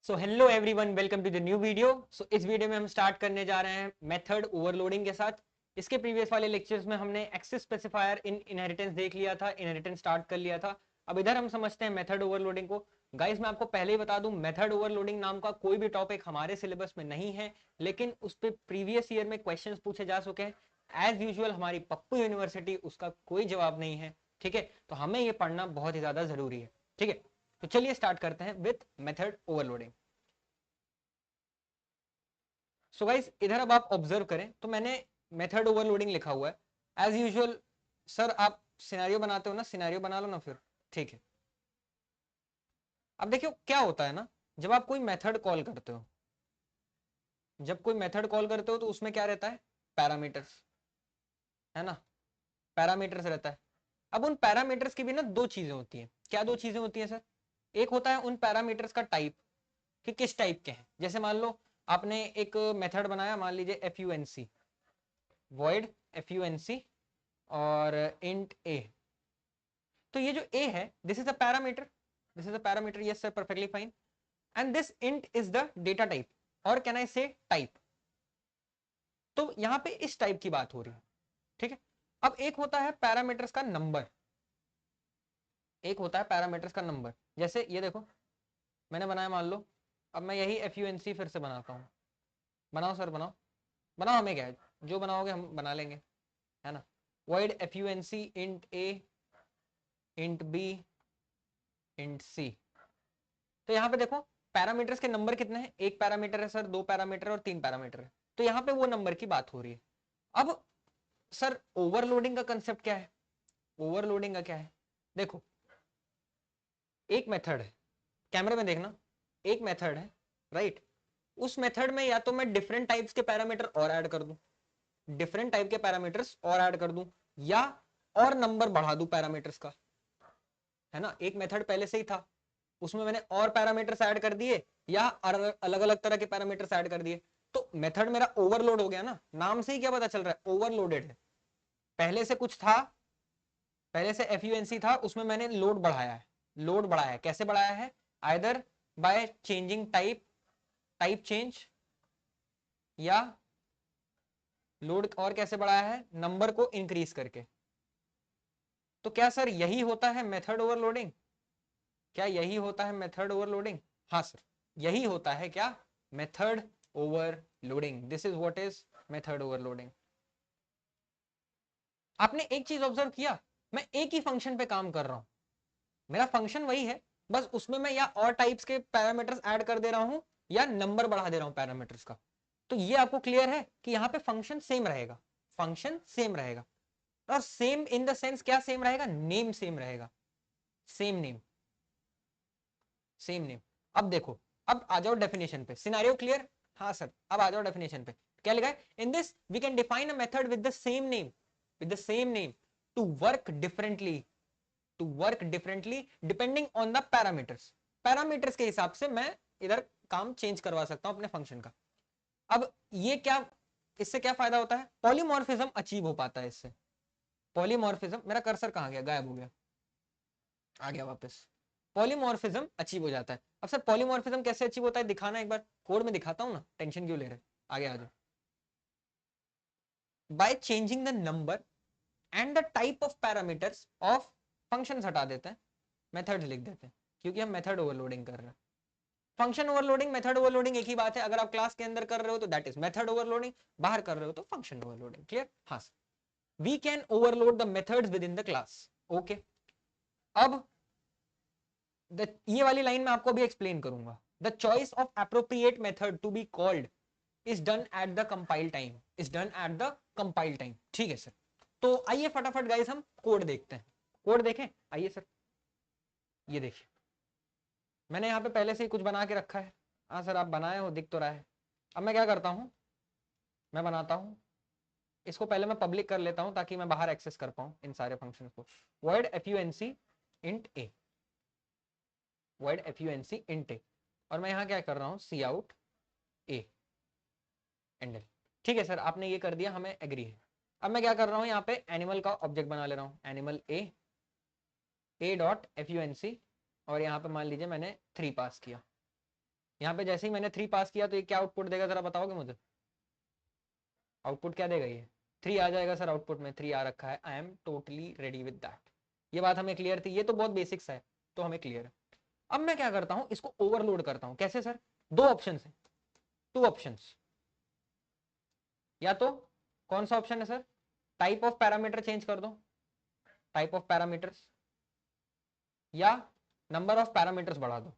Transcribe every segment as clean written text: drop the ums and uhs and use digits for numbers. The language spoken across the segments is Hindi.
So hello everyone, welcome to the new video. इस वीडियो में हम स्टार्ट करने जा रहे हैं मेथड ओवरलोडिंग के साथ। इसके प्रीवियस वाले लेक्चर्स में हमने एक्सेस स्पेसिफायर इन इनहेरिटेंस देख लिया था, इनहेरिटेंस स्टार्ट कर लिया था। अब इधर हम समझते हैं मेथड ओवरलोडिंग को। गाइस मैं आपको पहले ही बता दूं, मेथड ओवरलोडिंग नाम का कोई भी टॉपिक हमारे सिलेबस में नहीं है, लेकिन उस पर प्रीवियस ईयर में क्वेश्चन पूछे जा चुके हैं। एज यूजुअल हमारी पप्पू यूनिवर्सिटी उसका कोई जवाब नहीं है, ठीक है। तो हमें ये पढ़ना बहुत ही ज्यादा जरूरी है, ठीक है। तो चलिए स्टार्ट करते हैं with method overloading. So guys इधर अब आप ऑब्जर्व करें तो मैंने मेथड ओवरलोडिंग लिखा हुआ है एज यूजुअल। सर आप सिनेरियो बनाते हो ना, सिनेरियो बना लो ना फिर, ठीक है। अब देखियो क्या होता है ना, जब आप कोई मेथड कॉल करते हो, जब कोई मेथड कॉल करते हो तो उसमें क्या रहता है, पैरामीटर्स, है ना। पैरामीटर्स रहता है। अब उन पैरामीटर्स की भी ना दो चीजें होती हैं। क्या दो चीजें होती हैं सर? एक होता है उन पैरामीटर्स का टाइप, कि किस टाइप के हैं। जैसे मान लो आपने एक मेथड बनाया, मान लीजिए FUNC, void FUNC और int a। तो ये जो a है, this is a parameter, this is a parameter, yes sir, perfectly fine. And this int is the data type, और कैन आई से टाइप। तो यहां पे इस टाइप की बात हो रही है, ठीक है। अब एक होता है पैरामीटर्स का नंबर, एक होता है पैरामीटर्स का नंबर। जैसे ये देखो मैंने बनाया, मान लो अब मैं यही FUNC फिर से बनाता हूँ। बनाओ सर, बनाओ बनाओ, हमें क्या है, जो बनाओगे हम बना लेंगे, है ना। void FUNC int a int b int c। तो यहाँ पे देखो पैरामीटर्स के नंबर कितने हैं, एक पैरामीटर है सर, दो पैरामीटर और तीन पैरामीटर है। तो यहाँ पे वो नंबर की बात हो रही है। अब सर ओवरलोडिंग का कंसेप्ट क्या है, ओवरलोडिंग का क्या है? देखो एक मेथड है, कैमरे में देखना, एक मेथड है, राइट। उस मेथड में या तो मैं डिफरेंट टाइप्स के पैरामीटर और ऐड कर दूं, डिफरेंट टाइप के पैरामीटर्स और ऐड कर दूं, या और नंबर बढ़ा दूं पैरामीटर्स का, है ना। एक मेथड पहले से ही था, उसमें मैंने और पैरामीटर्स ऐड कर दिए, या अलग अलग तरह के पैरामीटर्स ऐड कर दिए। तो मेथड मेरा ओवरलोड हो गया ना, नाम से ही क्या पता चल रहा है, ओवरलोडेड है। पहले से कुछ था, पहले से FUNC था, उसमें मैंने लोड बढ़ाया है। लोड बढ़ाया है, कैसे बढ़ाया है? Either by changing type, type change, या लोड और कैसे बढ़ाया है, नंबर को इंक्रीज करके। तो क्या सर यही होता है मेथड ओवरलोडिंग? क्या यही होता है मेथड ओवरलोडिंग? हाँ सर, यही होता है क्या, method overloading. This is what is method overloading. आपने एक चीज ऑब्जर्व किया, मैं एक ही फंक्शन पे काम कर रहा हूं, मेरा फंक्शन वही है, बस उसमें मैं या और टाइप्स के पैरामीटर्स ऐड कर दे रहा हूं, या नंबर बढ़ा दे रहा हूं पैरामीटर्स का। तो ये आपको क्लियर है कि यहाँ पे फंक्शन सेम रहेगा, फंक्शन सेम रहेगा। और सेम इन द सेंस क्या सेम रहेगा, नेम सेम रहेगा, सेम नेम, सेम नेम। अब देखो, अब आ जाओ डेफिनेशन पे, सिनेरियो क्लियर? हाँ सर, अब आ जाओ डेफिनेशन पे। क्या लिखा है? In this we can define a method with the same name, with the same name, to work differently, to work differently depending on the parameters. Parameters के हिसाब से मैं इधर काम चेंज करवा सकता हूं अपने फंक्शन का। अब ये क्या, इससे क्या फायदा होता है, पॉलीमॉर्फिज्म अचीव हो पाता है इससे। पॉलीमॉर्फिज्म, मेरा कर्सर कहां गया, गायब हो गया, आ गया वापस। पॉलीमॉर्फिज्म अचीव हो जाता है। अब सर पॉलीमॉर्फिज्म कैसे अचीव होता है, दिखाना एक बार, कोड में दिखाता हूं ना, टेंशन क्यों ले रहे, आगे आ जाओ। By changing the number and the type of parameters of, functions हटा देते हैं, मेथड्स लिख देते हैं, क्योंकि हम मेथड ओवरलोडिंग कर रहे हैं। फंक्शन ओवरलोडिंग, मेथड ओवरलोडिंग एक ही बात है। अगर आप क्लास के अंदर कर रहे हो तो दैट इज मेथड ओवरलोडिंग, बाहर कर रहे हो तो फंक्शन ओवरलोडिंग। क्लियर? हाँ sir, we can overload the methods within the class. Okay, अब ये वाली लाइन में आपको भी एक्सप्लेन करूंगा। The choice of appropriate method to be called is done at the compile time, is done at the compile time. ठीक है सर, तो आइए फटाफट गाइस हम कोड देखते हैं। कोड देखें, आइए सर, ये देखिए मैंने यहाँ पे पहले से ही कुछ बना के रखा है। हाँ सर आप बनाए हो, दिख तो रहा है। अब मैं क्या करता हूँ, मैं बनाता हूँ इसको, पहले मैं पब्लिक कर लेता हूँ ताकि मैं बाहर एक्सेस कर पाऊँ इन सारे फंक्शन को। void FUNC int a, void FUNC int a, और मैं यहाँ क्या कर रहा हूँ, cout a एंडल। ठीक है सर, आपने ये कर दिया, हमें एग्री है। अब मैं क्या कर रहा हूँ, यहाँ पे एनिमल का ऑब्जेक्ट बना ले रहा हूँ, एनिमल a डॉट FUNC, और यहाँ पे मान लीजिए मैंने 3 पास किया। यहाँ पे जैसे ही मैंने 3 पास किया तो ये क्या आउटपुट देगा जरा बताओगे मुझे? आउटपुट क्या देगा? ये 3 आ जाएगा सर, आउटपुट में 3 आ रखा है। I am totally ready with that. ये बात हमें क्लियर थी, ये तो बहुत बेसिक्स है, तो हमें क्लियर है। अब मैं क्या करता हूं, इसको ओवरलोड करता हूं। कैसे सर? दो ऑप्शन है, 2 ऑप्शंस। या तो कौन सा ऑप्शन है sir? Type of parameter change कर दो, टाइप ऑफ पैरामीटर्स, या नंबर ऑफ पैरामीटर्स बढ़ा दो,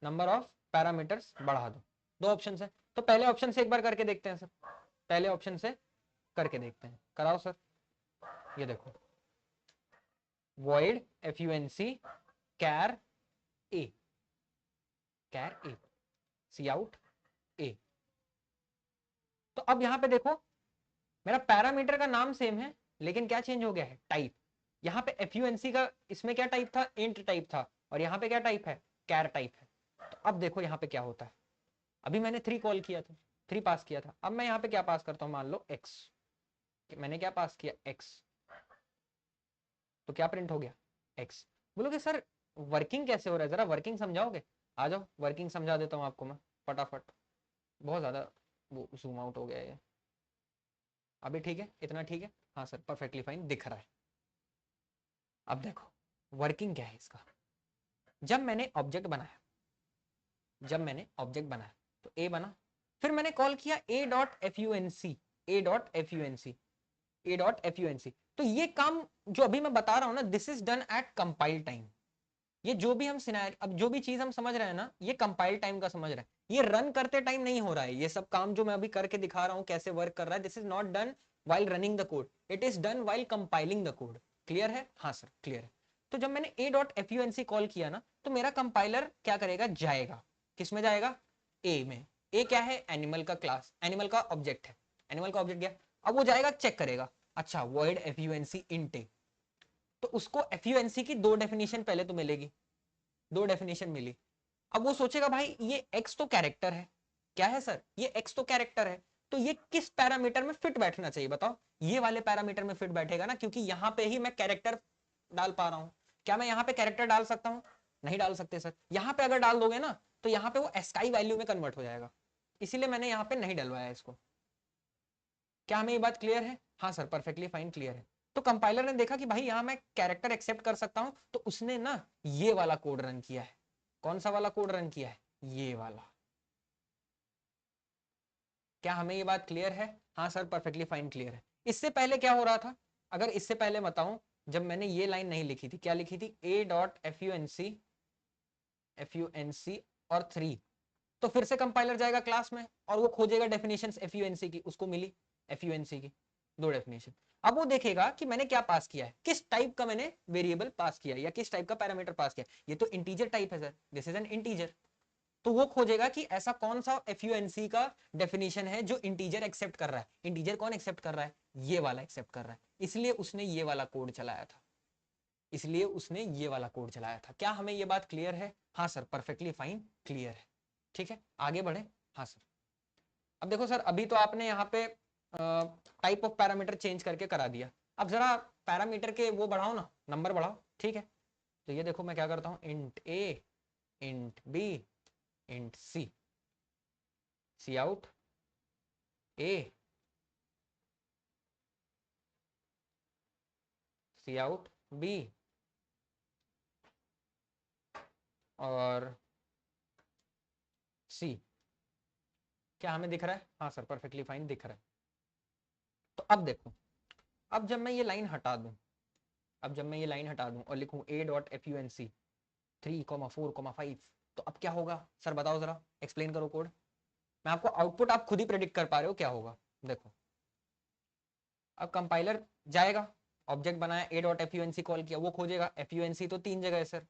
नंबर ऑफ पैरामीटर्स बढ़ा दो। दो ऑप्शन है, तो पहले ऑप्शन से एक बार करके देखते हैं सर। पहले ऑप्शन से करके देखते हैं, कराओ सर। ये देखो, void func char a, char a, cout a। तो अब यहां पे देखो, मेरा पैरामीटर का नाम सेम है, लेकिन क्या चेंज हो गया है? टाइप। यहाँ पे FUNC का इसमें क्या टाइप था? इंट टाइप था, और यहाँ पे क्या टाइप है? कैर टाइप है। तो अब देखो यहाँ पे क्या होता है। अभी मैंने 3 कॉल किया था, 3 पास किया था। अब मैं यहाँ पे क्या पास करता हूँ? मान लो x, मैंने क्या पास किया? x। तो क्या प्रिंट हो गया? x। बोलोगे सर वर्किंग कैसे हो रहा है, जरा वर्किंग समझाओगे? आ जाओ, वर्किंग समझा देता हूँ आपको मैं फटाफट। बहुत ज्यादा वो जूम आउट हो गया है। अभी ठीक है? इतना ठीक है? हाँ सर, परफेक्टली फाइन दिख रहा है। अब देखो वर्किंग क्या है इसका। जब मैंने ऑब्जेक्ट बनाया, तो ए बना, फिर मैंने कॉल किया a.func, a.func। तो ये काम जो अभी मैं बता रहा हूं ना, this is done eight compile time. ये जो भी हम सिनेरियो, अब जो भी चीज हम समझ रहे हैं ना, ये कंपाइल टाइम का समझ रहे हैं। ये रन करते टाइम नहीं हो रहा है। ये सब काम जो मैं अभी करके दिखा रहा हूं कैसे वर्क कर रहा है, this is not done while running the code, it is done while compiling the code. Clear है? हाँ सर क्लियर है। तो जब मैंने a.func कॉल किया ना, तो मेरा कंपाइलर क्या करेगा? जाएगा किस में? जाएगा ए में। ए क्या है? एनिमल का क्लास, एनिमल का ऑब्जेक्ट है। एनिमल का ऑब्जेक्ट गया। अब वो जाएगा चेक करेगा, अच्छा void func int a। तो उसको FUNC की 2 डेफिनेशन पहले तो मिलेगी, 2 डेफिनेशन मिली। अब वो सोचेगा भाई ये x तो कैरेक्टर है। क्या है सर? ये x तो कैरेक्टर है, तो ये किस पैरामीटर में फिट बैठना चाहिए बताओ? ये वाले पैरामीटर में फिट बैठेगा ना, क्योंकि यहां पे ही मैं कैरेक्टर डाल पा रहा हूं। क्या मैं यहां पे कैरेक्टर डाल सकता हूं? नहीं डाल सकते सर। यहां पे अगर डाल दोगे ना, तो यहां पे वो एस्काई वैल्यू में कन्वर्ट हो जाएगा, इसीलिए मैंने यहां पे नहीं डलवाया इसको। क्या हमें ये बात क्लियर है? हाँ सर परफेक्टली फाइन क्लियर है। तो कंपाइलर ने देखा कि भाई यहां मैं कैरेक्टर एक्सेप्ट कर सकता हूं, तो उसने ना ये वाला कोड रन किया है। कौन सा वाला कोड रन किया है? ये वाला। क्या हमें ये बात क्लियर है? हाँ सर परफेक्टली फाइन क्लियर है। इससे पहले क्या हो रहा था? अगर इससे पहले बताऊं, जब मैंने ये लाइन नहीं लिखी थी, क्या लिखी थी? a.func और 3, तो फिर से कंपाइलर जाएगा क्लास में और वो खोजेगा डेफिनेशन FUNC की, उसको मिली FUNC की 2 डेफिनेशन। अब वो देखेगा कि मैंने क्या पास किया है, किस टाइप का मैंने वेरिएबल पास किया या किस टाइप का पैरामीटर पास किया। ये तो इंटीजर टाइप है sir, this is an integer. तो वो खोजेगा कि ऐसा कौन सा FUNC का डेफिनेशन है जो इंटीजर एक्सेप्ट कर रहा है। इंटीजर कौन एक्सेप्ट कर रहा है? ये वाला एक्सेप्ट कर रहा है, इसलिए उसने ये वाला कोड चलाया था। क्या हमें ये बात क्लियर है? हाँ सर परफेक्टली फाइन क्लियर है। ठीक है आगे बढ़े। हाँ सर। अब देखो सर, अभी तो आपने यहाँ पे टाइप ऑफ पैरामीटर चेंज करके करा दिया। अब जरा पैरामीटर के वो बढ़ाओ ना, नंबर बढ़ाओ। ठीक है, तो ये देखो मैं क्या करता हूँ, इंट ए, इंट बी, इंट सी, सी आउट ए, सी आउट बी, और सी। क्या हमें दिख रहा है? हाँ सर परफेक्टली फाइन दिख रहा है। तो अब देखो, अब जब मैं ये लाइन हटा दूं, और लिखूं a.func 3,4,5, तो अब क्या होगा सर बताओ, जरा एक्सप्लेन करो कोड। मैं आपको आउटपुट, आप खुद ही प्रेडिक्ट कर पा रहे हो क्या होगा। देखो, अब कंपाइलर जाएगा, ऑब्जेक्ट बनाया a.func कॉल किया, वो खोजेगा FUNC तो 3 जगह है सर,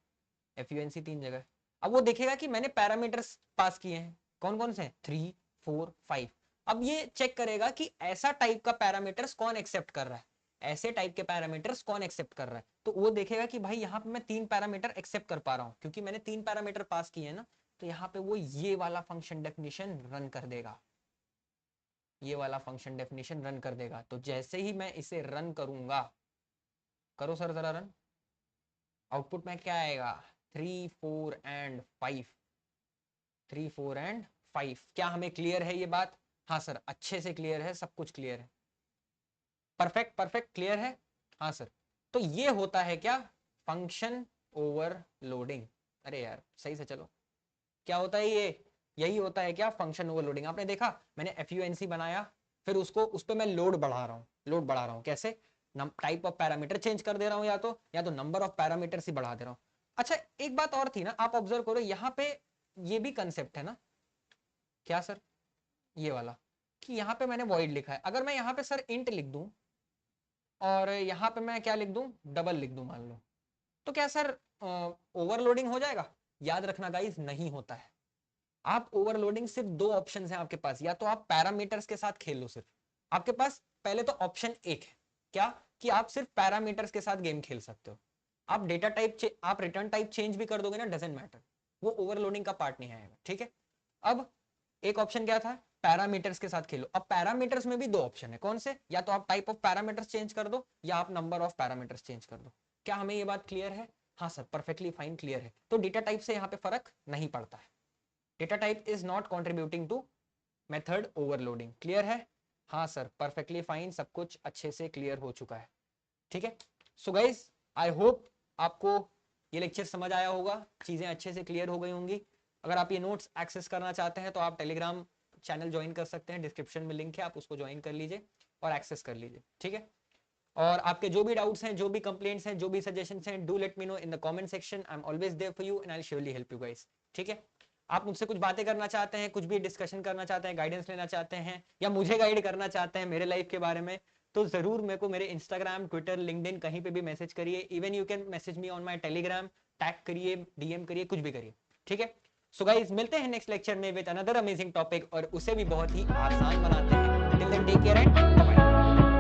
FUNC 3 जगह है। अब वो देखेगा कि मैंने पैरामीटर्स पास किए हैं, कौन कौन से? 3, 4, 5। अब ये चेक करेगा कि ऐसा टाइप का पैरामीटर्स कौन एक्सेप्ट कर रहा है, ऐसे टाइप के पैरामीटर्स कौन एक्सेप्ट कर रहा है। तो वो देखेगा कि भाई यहाँ पे मैं 3 पैरामीटर एक्सेप्ट कर पा रहा हूँ, क्योंकि मैंने 3 पैरामीटर पास किए हैं ना। तो यहाँ पे वो ये वाला फंक्शन डेफिनेशन रन कर देगा, तो जैसे ही मैं इसे रन करूंगा, करो सर जरा रन, आउटपुट में क्या आएगा? 3, 4 एंड 5। 3 4 एंड 5। क्या हमें क्लियर है ये बात? हाँ सर, अच्छे से क्लियर है, सब कुछ क्लियर है, परफेक्ट परफेक्ट क्लियर है। हाँ सर, तो ये होता है क्या? Function overloading. अरे यार सही से चलो, क्या होता है ये? यही होता है क्या? Function overloading. आपने देखा मैंने FUNC बनाया, फिर उसको उस पर मैं लोड बढ़ा रहा हूँ, लोड बढ़ा रहा हूँ कैसे? टाइप ऑफ पैरामीटर चेंज कर दे रहा हूँ, या तो नंबर ऑफ पैरामीटर ही बढ़ा दे रहा हूँ। अच्छा एक बात और थी ना, आप ऑब्जर्व करो यहाँ पे ये भी कंसेप्ट है ना, क्या सर? ये वाला कि यहाँ पे मैंने वॉइड लिखा है, अगर मैं यहाँ पे सर इंट लिख दूं और यहाँ पे मैं क्या लिख दूं, डबल लिख दूं मान लो, तो क्या सर ओवरलोडिंग हो जाएगा? याद रखना गाइस, नहीं होता है। आप ओवरलोडिंग सिर्फ दो ऑप्शन है आपके पास, या तो आप पैरामीटर्स के साथ खेल लो सिर्फ। आपके पास पहले तो ऑप्शन एक है क्या, कि आप सिर्फ पैरामीटर्स के साथ गेम खेल सकते हो। आप डेटा टाइप आप रिटर्न टाइप चेंज भी कर दोगे ना, डजेंट मैटर, वो ओवरलोडिंग का पार्ट नहीं आएगा, ठीक है। अब एक ऑप्शन क्या था, पैरामीटर्स के साथ खेलो। अब पैरामीटर्स में भी दो ऑप्शन है, कौन से? या तो आप टाइप ऑफ पैरामीटर्स चेंज कर दो, या आप नंबर ऑफ पैरामीटर्स चेंज कर दो। क्या हमें ये बात क्लियर है? हाँ सर, परफेक्टली फाइन क्लियर है। तो डेटा टाइप से यहाँ पे फर्क नहीं पड़ता है, data type is not contributing to method overloading. Clear है? हाँ सर, परफेक्टली फाइन, सब कुछ अच्छे से क्लियर हो चुका है, ठीक है। सो गाइज आई होप आपको ये लेक्चर समझ आया होगा, चीजें अच्छे से क्लियर हो गई होंगी। अगर आप ये नोट्स एक्सेस करना चाहते हैं तो आप टेलीग्राम चैनल ज्वाइन कर सकते हैं, डिस्क्रिप्शन में लिंक है, आप उसको ज्वाइन कर लीजिए और एक्सेस कर लीजिए, ठीक है। और आपके जो भी डाउट्स हैं, जो भी कंप्लेंट्स हैं, जो भी सजेशंस हैं, do let me know in the comment section. I am always there for you and I will surely help you guys, ठीक है। आप मुझसे कुछ बातें करना चाहते हैं, कुछ भी डिस्कशन करना चाहते हैं, गाइडेंस लेना चाहते हैं, या मुझे गाइड करना चाहते हैं मेरे लाइफ के बारे में, तो जरूर मेरे को मेरे इंस्टाग्राम, ट्विटर, लिंक्डइन कहीं पे भी मैसेज करिए। Even you can message me on my Telegram, tag करिए, DM करिए, कुछ भी करिए, ठीक है। सो गाइस मिलते हैं नेक्स्ट लेक्चर में विद अनदर अमेजिंग टॉपिक, और उसे भी बहुत ही आसान बनाते हैं। Till then take care and bye bye.